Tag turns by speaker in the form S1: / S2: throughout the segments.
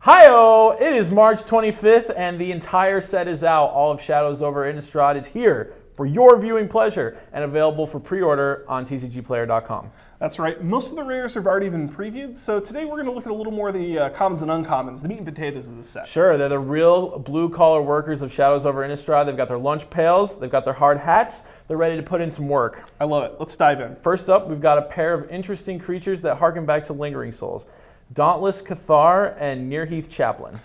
S1: Hi-oh! It is March 25th and the entire set is out. All of Shadows over Innistrad is here for your viewing pleasure and available for pre-order on TCGplayer.com.
S2: That's right. Most of the rares have already been previewed, so today we're going to look at a little more of the commons and uncommons, the meat and potatoes of this set.
S1: Sure, they're the real blue-collar workers of Shadows over Innistrad. They've got their lunch pails, they've got their hard hats, they're ready to put in some work.
S2: I love it. Let's dive in.
S1: First up, we've got a pair of interesting creatures that harken back to Lingering Souls. Dauntless Cathar and Nearheath Chaplain.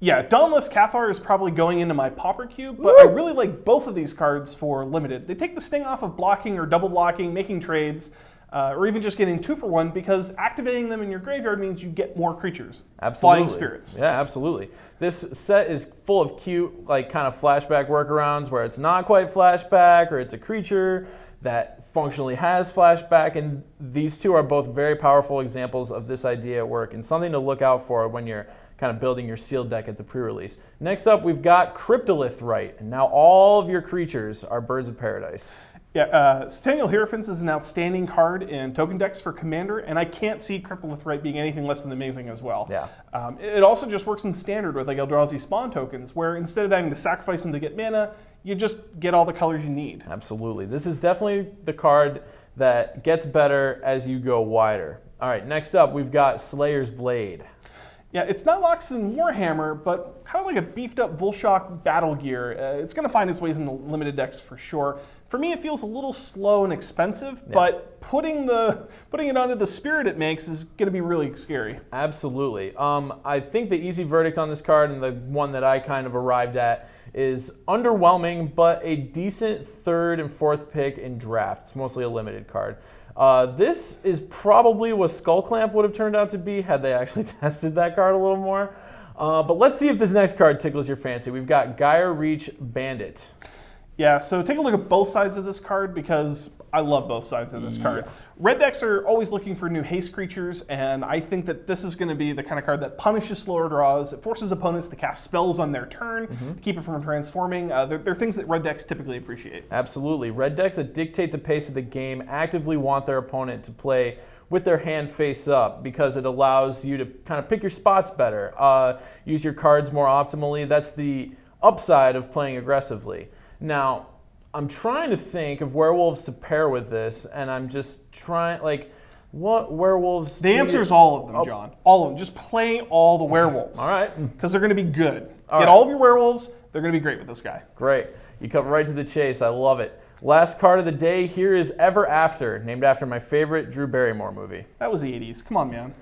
S2: Yeah, Dauntless Cathar is probably going into my Pauper queue, but I really like both of these cards for limited. They take the sting off of blocking or double blocking, making trades, or even just getting 2-for-1, because activating them in your graveyard means you get more creatures.
S1: Absolutely.
S2: Flying spirits.
S1: Yeah, absolutely. This set is full of cute, like, kind of flashback workarounds where it's not quite flashback or it's a creature that functionally has flashback, and these two are both very powerful examples of this idea at work and something to look out for when you're kind of building your sealed deck at the pre-release. Next up, we've got Cryptolith Rite, and now all of your creatures are Birds of Paradise.
S2: Yeah, Centennial Hierophants is an outstanding card in token decks for Commander, and I can't see Cryptolith Rite being anything less than amazing as well.
S1: Yeah.
S2: It also just works in Standard with like Eldrazi Spawn tokens, where instead of having to sacrifice them to get mana, you just get all the colors you need.
S1: Absolutely. This is definitely the card that gets better as you go wider. All right, next up, we've got Slayer's Blade.
S2: Yeah, it's not Lox and Warhammer, but kind of like a beefed up Volshock battle gear. It's going to find its ways in the limited decks for sure. For me, it feels a little slow and expensive, but putting it onto the spirit it makes is going to be really scary.
S1: Absolutely. I think the easy verdict on this card, and the one that I kind of arrived at, is underwhelming, but a decent third and fourth pick in draft. It's mostly a limited card. This is probably what Skullclamp would have turned out to be had they actually tested that card a little more. But let's see if this next card tickles your fancy. We've got Gaia Reach Bandit.
S2: Yeah, so take a look at both sides of this card because I love both sides of this card. Red decks are always looking for new haste creatures, and I think that this is going to be the kind of card that punishes slower draws. It forces opponents to cast spells on their turn to keep it from transforming. They're things that red decks typically appreciate.
S1: Absolutely. Red decks that dictate the pace of the game actively want their opponent to play with their hand face up because it allows you to kind of pick your spots better, use your cards more optimally. That's the upside of playing aggressively. Now, I'm trying to think of werewolves to pair with this, and I'm just trying, like, what werewolves?
S2: The answer is all of them, John. All of them. Just play all the werewolves.
S1: All right.
S2: Because they're going to be good. Get all of your werewolves. They're going to be great with this guy.
S1: Great. You come right to the chase. I love it. Last card of the day, here is Ever After, named after my favorite Drew Barrymore movie.
S2: That was the 80s. Come on, man.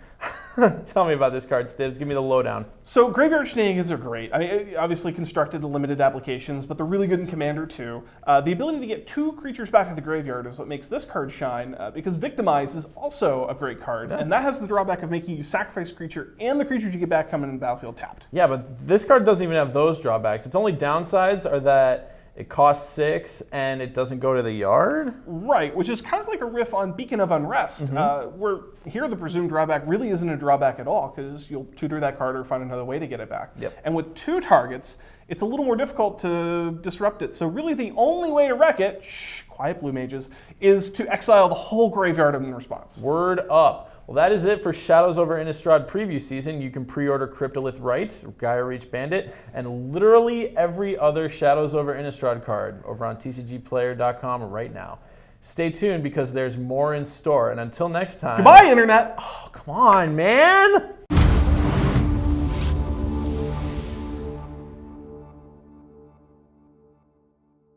S1: Tell me about this card, Stybs. Give me the lowdown.
S2: So Graveyard Shenanigans are great. I mean, obviously constructed to limited applications, but they're really good in Commander too. The ability to get 2 creatures back to the graveyard is what makes this card shine, because Victimize is also a great card, and that has the drawback of making you sacrifice a creature and the creatures you get back come in the battlefield tapped.
S1: Yeah, but this card doesn't even have those drawbacks. Its only downsides are that it costs 6 and it doesn't go to the yard?
S2: Right, which is kind of like a riff on Beacon of Unrest, where here the presumed drawback really isn't a drawback at all, because you'll tutor that card or find another way to get it back. And with 2 targets, it's a little more difficult to disrupt it. So really the only way to wreck it, quiet blue mages, is to exile the whole graveyard in response.
S1: Word up. Well, that is it for Shadows over Innistrad preview season. You can pre-order Cryptolith Rite, Gaia Reach Bandit, and literally every other Shadows over Innistrad card over on TCGplayer.com right now. Stay tuned because there's more in store. And until next time...
S2: Goodbye, Internet!
S1: Oh, come on, man!